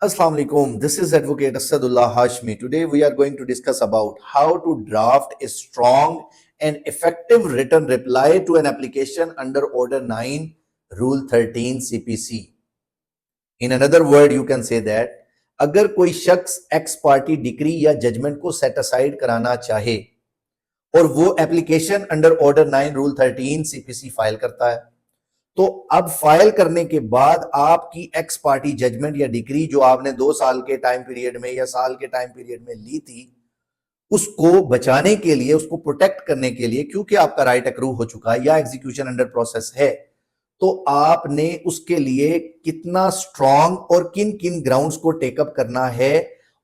Assalamu alaikum. This is Advocate Asadullah Hashmi. Today we are going to discuss about how to draft a strong and effective written reply to an application under Order 9, Rule 13 CPC. In another word, you can say that अगर कोई शख्स x party decree या judgement को set aside कराना चाहे और वो application under order 9 rule 13 CPC file करता है, तो अब फाइल करने के बाद आपकी एक्स पार्टी जजमेंट या डिक्री जो आपने 2 साल के टाइम पीरियड में या साल के टाइम पीरियड में ली थी, उसको बचाने के लिए, उसको प्रोटेक्ट करने के लिए, क्योंकि आपका राइट अक्रू हो चुका है या एग्जीक्यूशन अंडर प्रोसेस है, तो आपने उसके लिए कितना स्ट्रांग और किन किन ग्राउंड्स को टेकअप करना है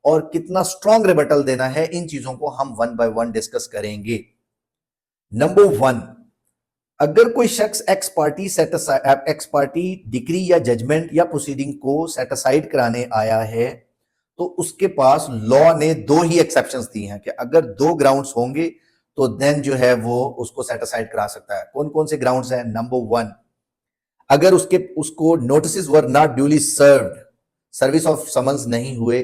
और कितना स्ट्रांग रिबटल देना है, इन चीजों को हम वन बाय वन डिस्कस करेंगे। नंबर 1, अगर कोई शख्स एक्स पार्टी डिक्री या जजमेंट या प्रोसीडिंग को सेट असाइड कराने आया है, तो उसके पास लॉ ने 2 ही एक्सेप्शंस दी हैं कि अगर 2 ग्राउंड्स होंगे तो देन जो है वो उसको सेट असाइड करा सकता है। कौन कौन से ग्राउंड्स हैं? नंबर 1, अगर उसको notice were not duly served, service of summons नहीं हुए,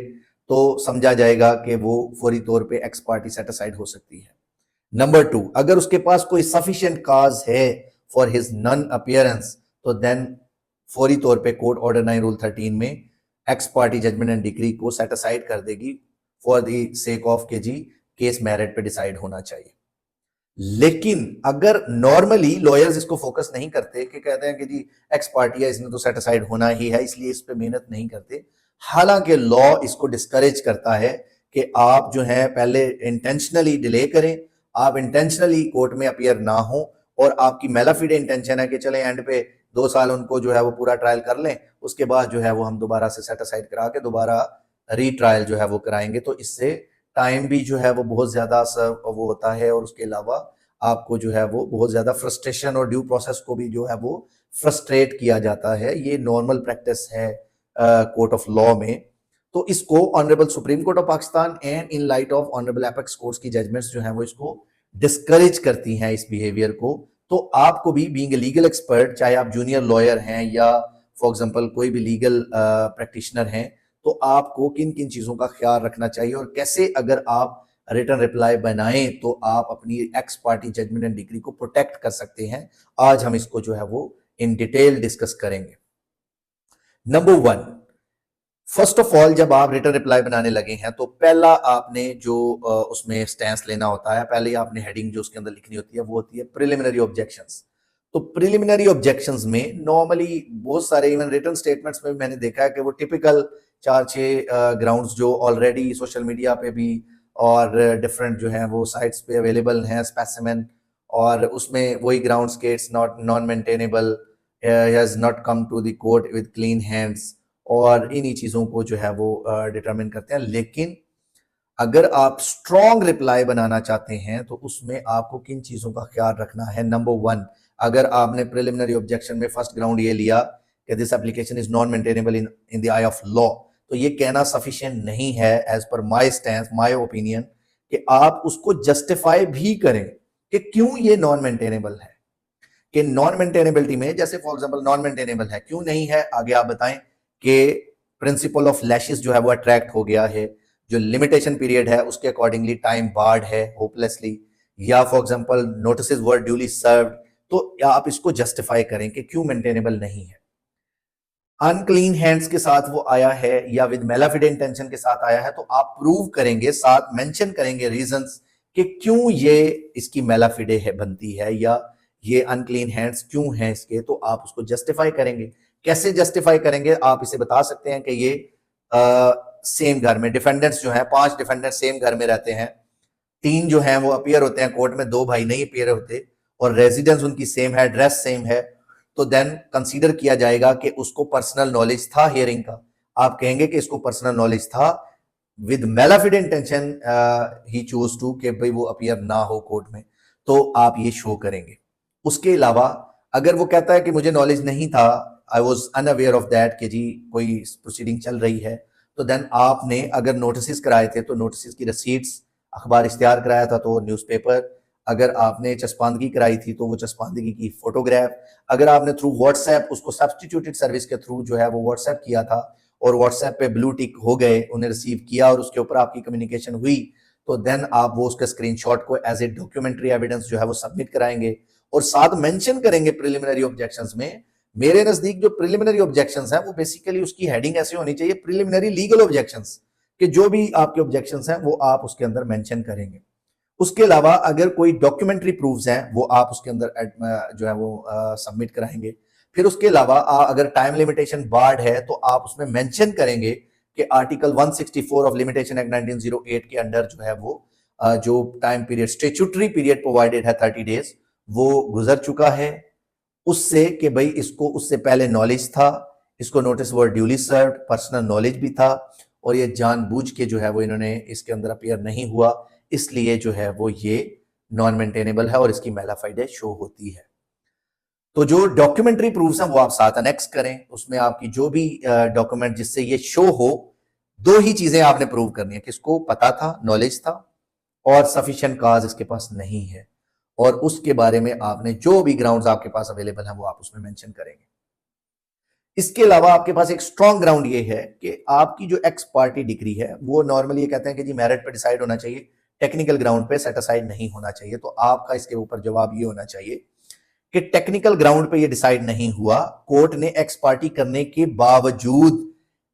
तो समझा जाएगा कि वो फौरी तौर पे एक्स पार्टी सेट असाइड हो सकती है। नंबर 2, अगर उसके पास कोई सफिशिएंट काज है फॉर हिज नॉन अपीयरेंस, तो देन फौरी तौर पे कोर्ट ऑर्डर 9 रूल 13 में ex parte judgment and decree को सेट असाइड कर देगी फॉर द सेक ऑफ के जी केस मेरिट पे डिसाइड होना चाहिए। लेकिन अगर नॉर्मली लॉयर्स इसको फोकस नहीं करते, कि कहते हैं कि जी एक्स पार्टी है, इसने तो सेट असाइड होना ही है, इसलिए इस पे मेहनत नहीं करते। हालांकि लॉ इसको डिस्करेज करता है कि आप जो है पहले इंटेंशनली डिले करें, आप इंटेंशनली कोर्ट में अपीयर ना हो, और आपकी मेलाफिडे इंटेंशन है कि चले एंड पे 2 साल उनको जो है वो पूरा ट्रायल कर लें, उसके बाद जो है वो हम दोबारा से सेट असाइड करा के दोबारा रीट्रायल जो है वो कराएंगे, तो इससे टाइम भी जो है वो बहुत ज्यादा वो होता है, और उसके अलावा आपको जो है वो बहुत ज्यादा फ्रस्ट्रेशन और ड्यू प्रोसेस को भी जो है वो फ्रस्ट्रेट किया जाता है। ये नॉर्मल प्रैक्टिस है कोर्ट ऑफ लॉ में। तो इसको honourable supreme court of Pakistan and in light of honourable apex courts की जजमेंट्स जो है वो इसको डिस्करेज करती हैं, इस बिहेवियर को। तो आपको भी बीइंग ए लीगल एक्सपर्ट, चाहे आप जूनियर लॉयर हैं या फॉर एग्जांपल कोई भी लीगल प्रैक्टिशनर हैं, तो आपको किन किन चीजों का ख्याल रखना चाहिए और कैसे अगर आप रिटर्न रिप्लाई बनाएं तो आप अपनी ex parte judgment and decree को प्रोटेक्ट कर सकते हैं, आज हम इसको जो है वो इन डिटेल डिस्कस करेंगे। नंबर 1, फर्स्ट ऑफ ऑल, जब आप रिटर्न रिप्लाई बनाने लगे हैं तो पहला आपने जो उसमें स्टैंस लेना होता है, पहले आपने हेडिंग जो उसके अंदर लिखनी होती है वो होती है प्रिलिमिनरी ऑब्जेक्शंस। तो प्रिलिमिनरी ऑब्जेक्शंस में नॉर्मली बहुत सारे इवन रिटर्न स्टेटमेंट्स में मैंने देखा है कि वो टिपिकल 4-6 ग्राउंड्स जो ऑलरेडी सोशल मीडिया पे भी और डिफरेंट जो है वो साइट्स पे अवेलेबल हैं स्पेसिमेन, और उसमें वही ग्राउंड्स के it's not non maintainable, has not come to the court with clean hands, और इन्हीं चीजों को जो है वो डिटरमिन करते हैं। लेकिन अगर आप स्ट्रॉन्ग रिप्लाई बनाना चाहते हैं तो उसमें आपको किन चीजों का ख्याल रखना है? नंबर 1, अगर आपने प्रिलिमिनरी ऑब्जेक्शन में फर्स्ट ग्राउंड ये लिया कि this application is non maintainable in the I of law, तो ये कहना सफिशिएंट नहीं है as per my stance, my opinion, कि आप उसको जस्टिफाई भी करें कि क्यों ये नॉन मेंटेनेबल है। कि नॉन मेंटेनेबिलिटी में, जैसे फॉर एग्जांपल नॉन मेंटेनेबल है, क्यों नहीं है, आगे आप बताएं कि प्रिंसिपल ऑफ लैशेस जो है वो अट्रैक्ट हो गया है, जो लिमिटेशन पीरियड है उसके अकॉर्डिंगली टाइम बार्ड है होपलेसली, या for example notices were duly served, तो आप इसको जस्टिफाई करें कि क्यों मेंटेनेबल नहीं है। अनक्लीन हैंड्स के साथ वो आया है या विद मेलाफिडे इंटेंशन के साथ आया है, तो आप प्रूव करेंगे, साथ मेंशन करेंगे रीजंस कि क्यों ये इसकी मेलाफिडे है बनती है या ये अनक्लीन हैंड्स क्यों हैं इसके, तो आप उसको जस्टिफाई करेंगे। कैसे जस्टिफाई करेंगे? आप इसे बता सकते हैं कि ये सेम घर में डिफेंडेंट्स जो हैं, 5 डिफेंडेंट सेम घर में रहते हैं, 3 जो हैं वो अपीयर होते हैं कोर्ट में, 2 भाई नहीं अपीयर होते, और रेजिडेंस उनकी सेम है, एड्रेस सेम है, तो देन कंसीडर किया जाएगा कि उसको पर्सनल नॉलेज था हियरिंग का। आप कहेंगे कि इसको पर्सनल नॉलेज था, विद मेलाफिडे इंटेंशन ही चूज टू कि भाई वो अपीयर ना हो कोर्ट में, तो आप ये शो करेंगे। उसके अलावा अगर वो कहता है कि मुझे नॉलेज नहीं था, I was unaware of that कि जी कोई प्रोसीडिंग चल रही है, तो देन आपने अगर नोटिस कराए थे तो नोटिस की रसीट्स, अखबार इश्तिहार कराया था तो न्यूज़पेपर, अगर आपने चस्पांदगी कराई थी तो वो चस्पांदगी की फोटोग्राफ, अगर आपने थ्रू व्हाट्सएप उसको सब्सटीट्यूटेड सर्विस के थ्रू जो है वो व्हाट्सएप किया था और व्हाट्सएप पे ब्लू टिक हो गए, उन्हें रिसीव किया और उसके ऊपर आपकी कम्युनिकेशन हुई, तो देन आप वो उसके स्क्रीनशॉट को एज ए डॉक्यूमेंट्री एविडेंस जो है वो सबमिट कराएंगे और साथ मेंशन करेंगे प्रिलिमिनरी ऑब्जेक्शंस में। मेरे नजदीक जो प्रिलिमिनरी ऑब्जेक्शंस हैं वो बेसिकली उसकी हेडिंग ऐसी होनी चाहिए, प्रिलिमिनरी लीगल ऑब्जेक्शंस, कि जो भी आपके ऑब्जेक्शंस हैं वो आप उसके अंदर मेंशन करेंगे। उसके अलावा अगर कोई डॉक्यूमेंट्री प्रूफ्स हैं वो आप उसके अंदर जो है वो सबमिट कराएंगे। फिर उसके अलावा अगर टाइम लिमिटेशन बार्ड है तो आप उसमें मेंशन करेंगे कि आर्टिकल 164 ऑफ लिमिटेशन एक्ट 1908 के अंडर जो है वो जो time period statutory period provided है 30 डेज वो गुजर चुका है, उससे कि भाई इसको उससे पहले नॉलेज था, इसको नोटिस वर ड्यूली सर्व्ड, पर्सनल नॉलेज भी था और ये जानबूझ के जो है वो इन्होंने इसके अंदर अपीयर नहीं हुआ, इसलिए जो है वो ये नॉन मेंटेनेबल है और इसकी मेलाफाइडे शो होती है। तो जो डॉक्यूमेंट्री प्रूफ्स हैं वो आप साथ अनेक्स करें, उसमें आपकी जो भी डॉक्यूमेंट जिससे ये शो हो, दो ही चीजें आपने प्रूव करनी है, किसको पता था, नॉलेज था, और सफिशिएंट काज इसके पास नहीं है, और उसके बारे में आपने जो भी ग्राउंड्स आपके पास अवेलेबल है वो आप उसमें मेंशन करेंगे। इसके अलावा आपके पास एक स्ट्रॉन्ग ग्राउंड ये है कि आपकी जो एक्स पार्टी डिग्री है वो नॉर्मली ये कहते हैं कि जी मेरिट पे डिसाइड होना चाहिए, टेक्निकल ग्राउंड पे सेट असाइड नहीं होना चाहिए। तो आपका इसके ऊपर जवाब ये होना चाहिए कि टेक्निकल ग्राउंड पे ये डिसाइड नहीं हुआ, कोर्ट ने एक्स पार्टी करने के बावजूद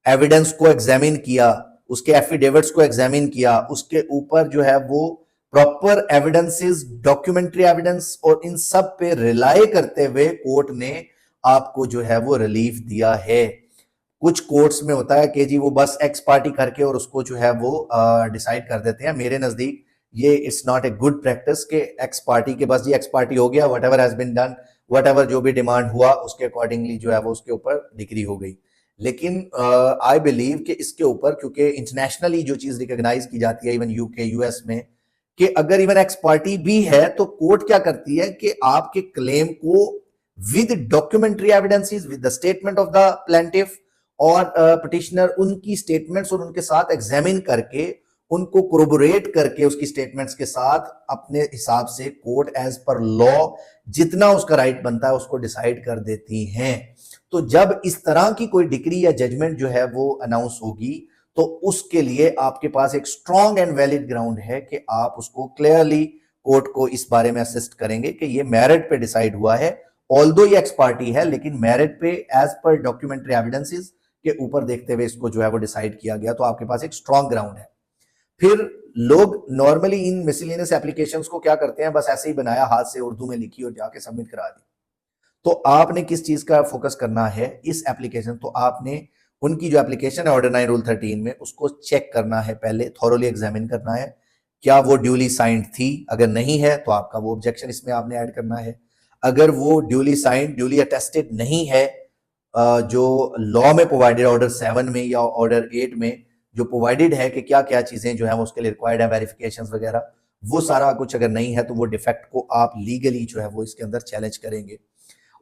एविडेंस को एग्जामिन किया, उसके एफिडेविट्स को एग्जामिन किया, उसके ऊपर जो है वो प्रॉपर एविडेंसेस, डॉक्यूमेंट्री एविडेंस और इन सब पे रिलाई करते हुए कोर्ट ने आपको जो है वो रिलीफ दिया है। कुछ कोर्ट्स में होता है कि जी वो बस एक्स पार्टी करके और उसको जो है वो डिसाइड कर देते हैं। मेरे नजदीक ये it's not a good practice कि एक्स पार्टी के बस जी एक्स पार्टी हो गया, whatever has been done, whatever जो भी डिमांड हुआ उसके अकॉर्डिंगली जो है वो उसके ऊपर डिग्री हो गई। लेकिन आई बिलीव कि इसके ऊपर क्योंकि इंटरनेशनली जो चीज रिकॉग्नाइज की जाती है इवन यूके यूएस में, कि अगर इवन एक्स पार्टी भी है तो कोर्ट क्या करती है कि आपके क्लेम को with documentary evidences, with the statement of the plaintiff और पिटिशनर, उनकी स्टेटमेंट्स और उनके साथ एग्जामिन करके उनको कोरोबोरेट करके उसकी स्टेटमेंट्स के साथ अपने हिसाब से कोर्ट एज पर लॉ जितना उसका राइट बनता है उसको डिसाइड कर देती हैं। तो जब इस तरह की कोई डिक्री या जजमेंट जो है वो अनाउंस होगी तो उसके लिए आपके पास एक स्ट्रॉन्ग एंड वैलिड ग्राउंड है कि आप उसको क्लियरली कोर्ट को इस बारे में असिस्ट करेंगे कि ये मेरिट पे डिसाइड हुआ है, ऑल्दो ये एक्स पार्टी है लेकिन मेरिट पे एज पर डॉक्यूमेंट्री एविडेंसेस के ऊपर देखते हुए इसको जो है वो डिसाइड किया गया, तो आपके पास एक स्ट्रॉन्ग ग्राउंड है। फिर लोग नॉर्मली इन मिसलेनियस एप्लीकेशंस को क्या करते हैं, बस ऐसे ही बनाया, हाथ से उर्दू में लिखी और जाके सबमिट करा दी। तो आपने किस चीज का फोकस करना है इस एप्लीकेशन, तो आपने उनकी जो एप्लीकेशन है ऑर्डर 9 रूल 13 में उसको चेक करना है, पहले थॉरोली एग्जामिन करना है क्या वो ड्यूली साइंड थी, अगर नहीं है तो आपका वो ऑब्जेक्शन इसमें आपने ऐड करना है। अगर वो ड्यूली साइंड, ड्यूली अटेस्टेड नहीं है, जो लॉ में प्रोवाइडेड ऑर्डर 7 में या ऑर्डर 8 में जो प्रोवाइडेड है कि क्या क्या चीजें जो है वो उसके लिए रिक्वायर्ड है, वेरिफिकेशन वगैरह, वो सारा कुछ अगर नहीं है तो वो डिफेक्ट को आप लीगली जो है वो इसके अंदर चैलेंज करेंगे।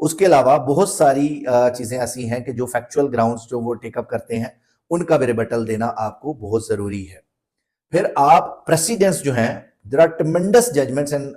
उसके अलावा बहुत सारी चीजें ऐसी हैं कि जो फैक्चुअल ग्राउंड्स जो वो टेकअप करते हैं उनका भी रिबटल देना आपको बहुत जरूरी है। फिर आप प्रेसिडेंट्स जो हैं, there are tremendous judgments and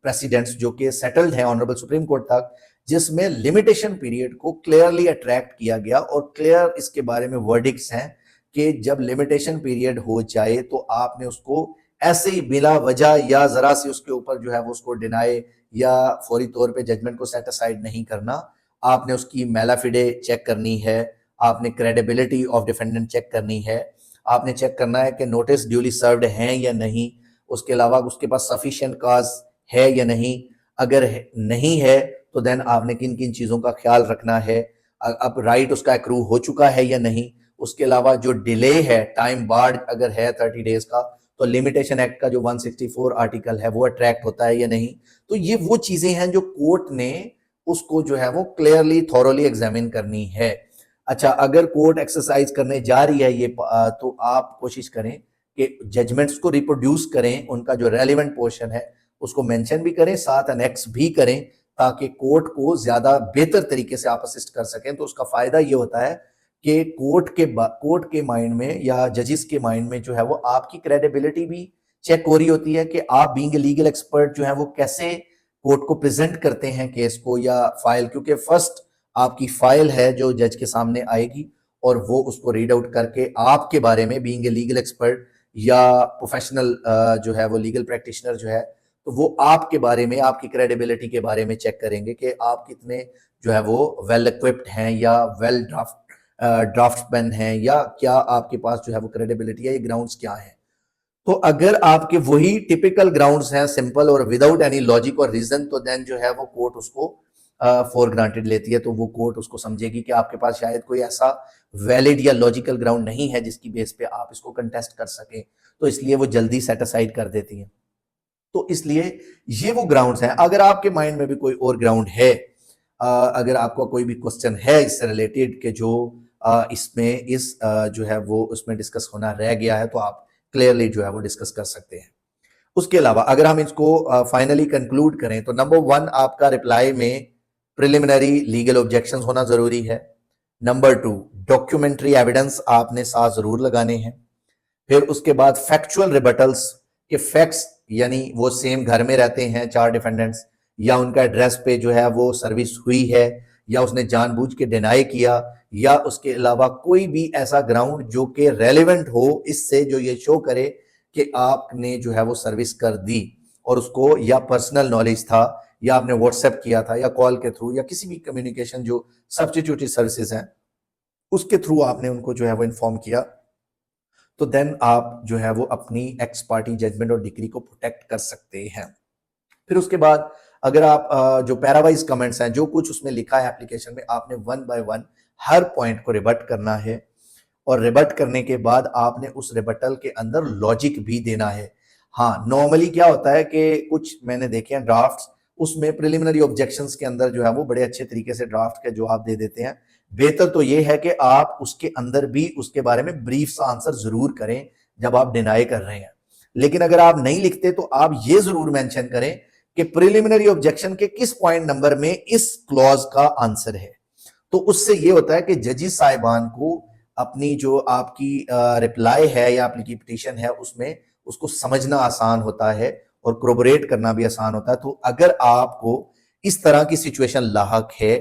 precedents जो कि सेटल्ड है ऑनरेबल सुप्रीम कोर्ट तक, जिसमें लिमिटेशन पीरियड को क्लियरली अट्रैक्ट किया गया और क्लियर इसके बारे में वर्डिक्ट्स हैं कि जब लिमिटेशन पीरियड हो जाए तो आपने उसको ऐसे ही बिला वजह या जरा सी उसके ऊपर जो है वो उसको डिनाई या फौरी तौर पे जजमेंट को सेट असाइड नहीं करना, आपने उसकी मेलाफिडे चेक करनी है, आपने क्रेडिबिलिटी ऑफ डिफेंडेंट चेक करनी है, आपने चेक करना है कि नोटिस ड्यूली सर्व्ड हैं या नहीं, उसके अलावा उसके पास सफिशिएंट काज है या नहीं, अगर नहीं है तो देन आपने किन किन चीजों का ख्याल रखना है, अब राइट उसका एक्रू हो चुका है या नहीं, उसके अलावा जो डिले है, टाइम बार्ड अगर है 30 डेज का तो लिमिटेशन एक्ट का जो 164 आर्टिकल है वो अट्रैक्ट होता है या नहीं। तो ये वो चीजें हैं जो कोर्ट ने उसको जो है वो क्लियरली थॉरोली एग्जामिन करनी है। अच्छा, अगर कोर्ट एक्सरसाइज करने जा रही है ये तो आप कोशिश करें कि जजमेंट्स को रिप्रोड्यूस करें, उनका जो रेलिवेंट पोर्शन है उसको मेंशन भी करें, साथ अनेक्स भी करें ताकि कोर्ट को ज्यादा बेहतर तरीके से आप असिस्ट कर सकें। तो उसका फायदा ये होता है कि कोर्ट के माइंड में या जजिस के माइंड में जो है वो आपकी क्रेडिबिलिटी भी चेक हो रही होती है कि आप बीइंग ए लीगल एक्सपर्ट जो है वो कैसे कोर्ट को प्रेजेंट करते हैं केस को या फाइल, क्योंकि फर्स्ट आपकी फाइल है जो जज के सामने आएगी और वो उसको रीड आउट करके आपके बारे में, बीइंग ए लीगल एक्सपर्ट या प्रोफेशनल जो है वो लीगल प्रैक्टिशनर जो है, तो वो आपके बारे में, आपकी क्रेडिबिलिटी के बारे में चेक करेंगे कि आप कितने जो है वो वेल इक्विप्ड हैं या वेल ड्राफ्टमैन हैं, या क्या आपके पास जो है वो क्रेडिबिलिटी है, ये ग्राउंड्स क्या है। तो अगर आपके वही टिपिकल ग्राउंड्स हैं, सिंपल और विदाउट एनी लॉजिक और रीजन, तो देन जो है वो कोर्ट उसको फॉर ग्रांटेड लेती है। तो वो कोर्ट उसको समझेगी कि आपके पास शायद कोई ऐसा वैलिड या लॉजिकल ग्राउंड नहीं है जिसकी बेस पे आप इसको कंटेस्ट कर सके, तो इसलिए वो जल्दी सेट असाइड कर देती है। तो इसलिए ये वो ग्राउंड्स हैं। अगर आपके माइंड में भी कोई और ग्राउंड है, अगर आपका कोई भी क्वेश्चन है इससे रिलेटेड के जो इसमें जो है वो उसमें डिस्कस होना रह गया है, तो आप क्लियरली जो है वो डिस्कस कर सकते हैं। उसके अलावा अगर हम इसको फाइनली कंक्लूड करें, तो नंबर 1 आपका रिप्लाई में प्रिलिमिनरी लीगल ऑब्जेक्शंस होना जरूरी है। नंबर 2 डॉक्यूमेंट्री एविडेंस आपने साथ जरूर लगाने हैं। फिर उसके बाद फैक्चुअल रिबटल्स के फैक्ट्स, यानी वो सेम घर में रहते हैं 4 डिफेंडेंट्स, या उनका एड्रेस पे जो है वो सर्विस हुई है, या उसने जानबूझ के डिनाई किया, या उसके अलावा कोई भी ऐसा ग्राउंड जो कि रेलेवेंट हो इससे, जो ये शो करे कि आपने जो है वो सर्विस कर दी और उसको या पर्सनल नॉलेज था, या आपने व्हाट्सएप किया था, या कॉल के थ्रू, या किसी भी कम्युनिकेशन जो सब्स्टिट्यूटेड सर्विसेज हैं उसके थ्रू आपने उनको जो है वो इन्फॉर्म किया, तो देन आप जो है वो अपनी एक्स पार्टी जजमेंट और डिग्री को प्रोटेक्ट कर सकते हैं। फिर उसके बाद अगर आप जो पैरावाइज कमेंट्स हैं, जो कुछ उसमें लिखा है एप्लीकेशन में, आपने 1 बाय 1 हर पॉइंट को रिबट करना है, और रिबट करने के बाद आपने उस रिबटल के अंदर लॉजिक भी देना है। हाँ, नॉर्मली क्या होता है कि कुछ मैंने देखे हैं ड्राफ्ट्स, उसमें प्रिलिमिनरी ऑब्जेक्शंस के अंदर जो है वो बड़े अच्छे तरीके से ड्राफ्ट के जवाब दे देते हैं। बेहतर तो ये है कि आप उसके अंदर भी उसके बारे में ब्रीफ सा आंसर जरूर करें जब आप डिनाई कर रहे हैं। लेकिन अगर आप नहीं लिखते तो आप ये जरूर मेंशन करें कि प्रिलिमिनरी ऑब्जेक्शन के किस पॉइंट नंबर में इस क्लॉज का आंसर है। तो उससे ये होता है कि जजेस साहिबान को अपनी जो आपकी रिप्लाई है या आपकी पिटीशन है उसमें उसको समझना आसान होता है और कोरबोरेट करना भी आसान होता है। तो अगर आपको इस तरह की सिचुएशन लाहक है,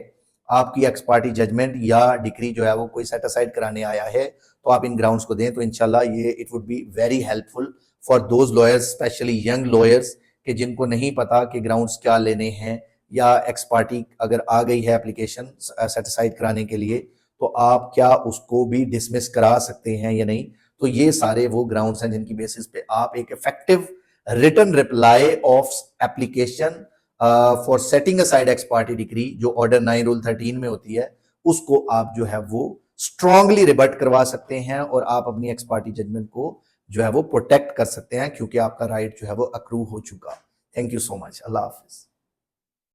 आपकी एक्स पार्टी जजमेंट या डिग्री जो है वो कोई सेट असाइड कराने आया है, तो आप इन ग्राउंड्स को दें, तो इंशाल्लाह ये it would be very helpful for those lawyers, specially young lawyers, कि जिनको नहीं पता कि ग्राउंड्स क्या लेने हैं, या एक्स पार्टी अगर आ गई है एप्लीकेशन सेट असाइड कराने के लिए, तो आप क्या उसको भी डिसमिस करा सकते हैं या नहीं। तो ये सारे वो ग्राउंड्स हैं जिनकी बेसिस पे आप एक effective written reply of application for setting aside ex parte decree, जो ऑर्डर 9 रूल 13 में होती है, उसको आप जो है वो स्ट्रांगली रिबट करवा सकते हैं, और आप अपनी एक्स पार्टी जजमेंट को जो है वो प्रोटेक्ट कर सकते हैं, क्योंकि आपका राइट जो है वो अक्रू हो चुका। Thank you so much. Allah Hafiz.